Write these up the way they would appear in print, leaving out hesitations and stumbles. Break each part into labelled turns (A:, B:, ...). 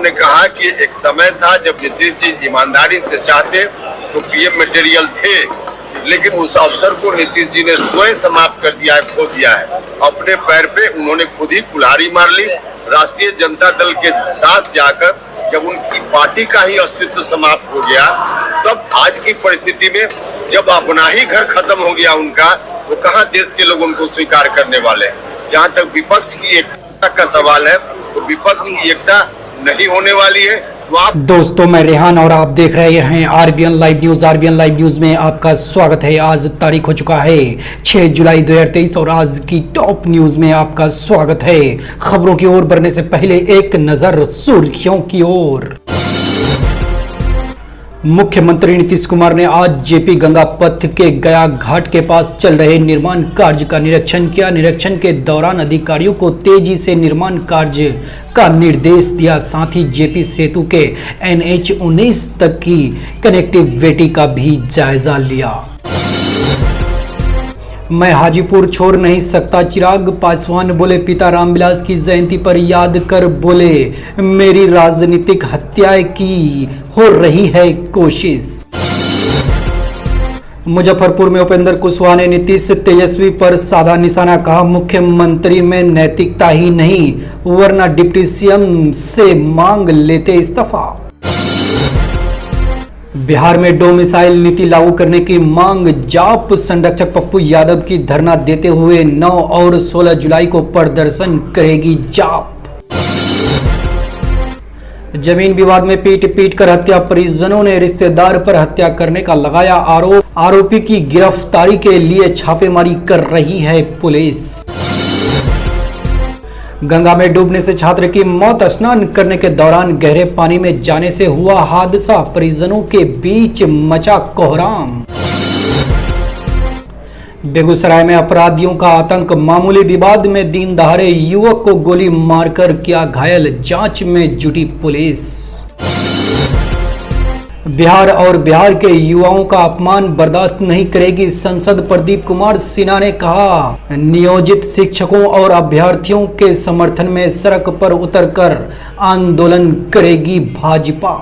A: हमने कहा कि एक समय था जब नीतीश जी ईमानदारी से चाहते तो पीएम मटेरियल थे, लेकिन उस अवसर को नीतीश जी ने स्वयं समाप्त कर दिया है, खो दिया है। अपने पैर पे उन्होंने खुद ही कुल्हाड़ी मार ली। राष्ट्रीय जनता दल के साथ जाकर जब उनकी पार्टी का ही अस्तित्व समाप्त हो गया, तब आज की परिस्थिति में जब अपना ही घर खत्म हो गया उनका, वो कहाँ देश के लोग उनको स्वीकार करने वाले हैं। जहाँ तक विपक्ष की एकता का सवाल है, तो विपक्ष की एकता नहीं होने वाली है।
B: दोस्तों, मैं रेहान और आप देख रहे हैं RBN live news. RBN live news में आपका स्वागत है। आज तारीख हो चुका है 6 जुलाई 2023 और आज की टॉप न्यूज में आपका स्वागत है। खबरों की ओर बढ़ने से पहले एक नजर सुर्खियों की ओर। मुख्यमंत्री नीतीश कुमार ने आज जेपी गंगा पथ के गया घाट के पास चल रहे निर्माण कार्य का निरीक्षण किया। निरीक्षण के दौरान अधिकारियों को तेजी से निर्माण कार्य का निर्देश दिया। साथ ही जेपी सेतु के NH-19 तक की कनेक्टिविटी का भी जायजा लिया। मैं हाजीपुर छोड़ नहीं सकता, चिराग पासवान बोले। पिता रामविलास की जयंती पर याद कर बोले, मेरी राजनीतिक हत्या की हो रही है कोशिश। मुजफ्फरपुर में उपेंद्र कुशवाहा ने नीतीश तेजस्वी पर साधा निशाना, कहा मुख्यमंत्री में नैतिकता ही नहीं वरना डिप्टी सीएम से मांग लेते इस्तीफा। बिहार में डोमिसाइल नीति लागू करने की मांग, जाप संरक्षक पप्पू यादव की धरना देते हुए 9 और 16 जुलाई को प्रदर्शन करेगी जाप। जमीन विवाद में पीट कर हत्या, परिजनों ने रिश्तेदार पर हत्या करने का लगाया आरोप। आरोपी की गिरफ्तारी के लिए छापेमारी कर रही है पुलिस। गंगा में डूबने से छात्र की मौत, स्नान करने के दौरान गहरे पानी में जाने से हुआ हादसा, परिजनों के बीच मचा कोहराम। बेगूसराय में अपराधियों का आतंक, मामूली विवाद में दिन दहाड़े युवक को गोली मारकर किया घायल, जांच में जुटी पुलिस। बिहार और बिहार के युवाओं का अपमान बर्दाश्त नहीं करेगी संसद, प्रदीप कुमार सिन्हा ने कहा। नियोजित शिक्षकों और अभ्यर्थियों के समर्थन में सड़क पर उतरकर आंदोलन करेगी भाजपा।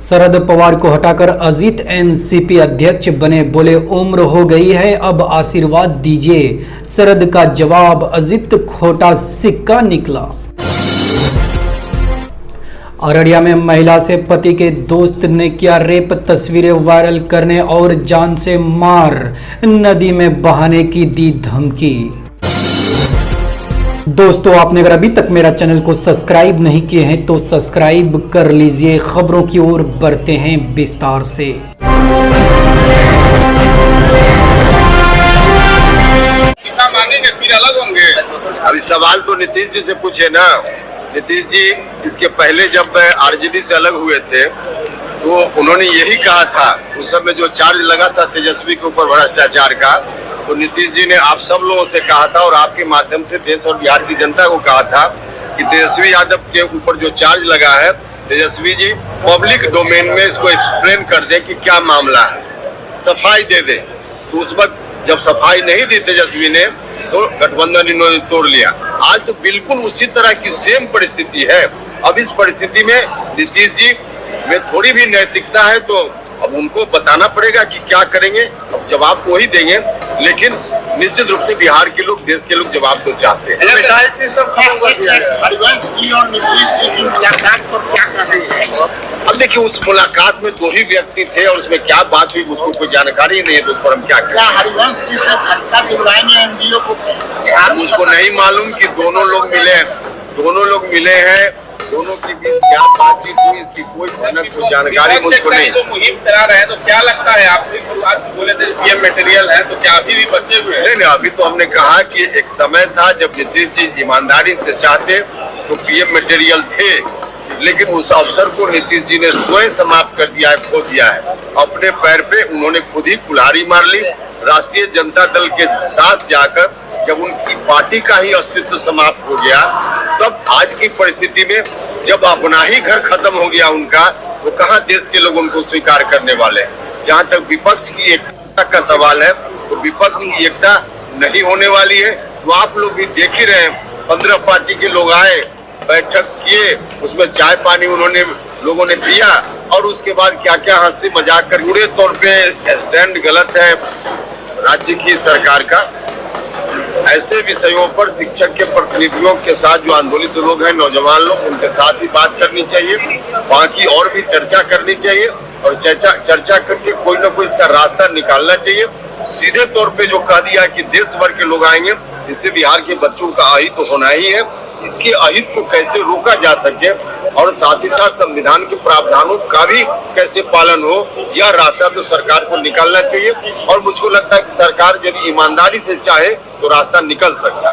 B: शरद पवार को हटाकर अजीत एनसीपी अध्यक्ष बने, बोले उम्र हो गई है अब आशीर्वाद दीजिए। शरद का जवाब, अजीत खोटा सिक्का निकला। अररिया में महिला से पति के दोस्त ने किया रेप, तस्वीरें वायरल करने और जान से मार, नदी में बहाने की दी धमकी। दोस्तों, आपने अगर अभी तक मेरा चैनल को सब्सक्राइब नहीं किए हैं तो सब्सक्राइब कर लीजिए। खबरों की ओर बढ़ते हैं विस्तार से।
A: कितना मांगेंगे फिर अलग होंगे? अभी सवाल तो नीतीश जी से पूछे ना। नीतीश जी इसके पहले जब आरजेडी से अलग हुए थे तो उन्होंने यही कहा था, उस समय जो चार्ज लगा था तेजस्वी के ऊपर भ्रष्टाचार का, तो नीतीश जी ने आप सब लोगों से कहा था और आपके माध्यम से देश और बिहार की जनता को कहा था कि तेजस्वी यादव के ऊपर जो चार्ज लगा है, तेजस्वी जी पब्लिक डोमेन में इसको एक्सप्लेन कर दे कि क्या मामला है, सफाई दे दे। तो उस वक्त जब सफाई नहीं दी तेजस्वी ने तो गठबंधन इन्होंने तोड़ लिया। आज तो बिल्कुल उसी तरह की सेम परिस्थिति है। अब इस परिस्थिति में नीतीश जी में थोड़ी भी नैतिकता है, तो अब उनको बताना पड़ेगा कि क्या करेंगे। अब जवाब वही देंगे, लेकिन निश्चित रूप से बिहार के लोग, देश के लोग जवाब तो चाहते हैं। अब देखिए, उस मुलाकात में 2 ही व्यक्ति थे और उसमें क्या बात हुई उसको कोई जानकारी नहीं है, तो उस पर हम क्या करें। मुझको नहीं मालूम कि दोनों लोग मिले हैं, दोनों के बीच क्या बातचीत हुई, इसकी कोई जानकारी मुझको नहीं।
C: तो मुहिम चला रहे हैं, तो क्या लगता है आपको? आज बोले थे पीएम मटेरियल है, तो क्या अभी भी बचे हुए हैं?
A: नहीं, अभी तो हमने कहा कि एक समय था जब नीतीश जी ईमानदारी से चाहते तो पीएम मटेरियल थे, लेकिन उस अवसर को नीतीश जी ने स्वयं समाप्त कर दिया है, खो दिया है। अपने पैर पे उन्होंने खुद ही कुल्हाड़ी मार ली। राष्ट्रीय जनता दल के साथ जाकर जब उनकी पार्टी का ही अस्तित्व समाप्त हो गया, तब आज की परिस्थिति में जब अपना ही घर खत्म हो गया उनका, वो कहाँ देश के लोग उनको स्वीकार करने वाले हैं। जहाँ तक विपक्ष की एकता का सवाल है, तो विपक्ष की एकता नहीं होने वाली है। तो आप लोग भी देख ही रहे हैं, 15 पार्टी के लोग आए, बैठक किए, उसमें चाय पानी उन्होंने लोगों ने दिया और उसके बाद क्या क्या हंसी मजाक कर पूरे तौर पे स्टैंड गलत है राज्य की सरकार का। ऐसे विषयों पर शिक्षक के प्रतिनिधियों के साथ जो आंदोलित लोग हैं, नौजवान लोग, उनके साथ भी बात करनी चाहिए, बाकी और भी चर्चा करनी चाहिए और चर्चा करके कोई ना कोई इसका रास्ता निकालना चाहिए। सीधे तौर पे जो कह दिया कि देश भर के लोग आएंगे, इससे बिहार के बच्चों का अहित तो होना ही है। इसके अहित को कैसे रोका जा सके और साथ ही साथ संविधान के प्रावधानों का भी कैसे पालन हो, यह रास्ता तो सरकार को निकालना चाहिए और मुझको लगता है कि सरकार यदि ईमानदारी से चाहे तो रास्ता निकल सकता है।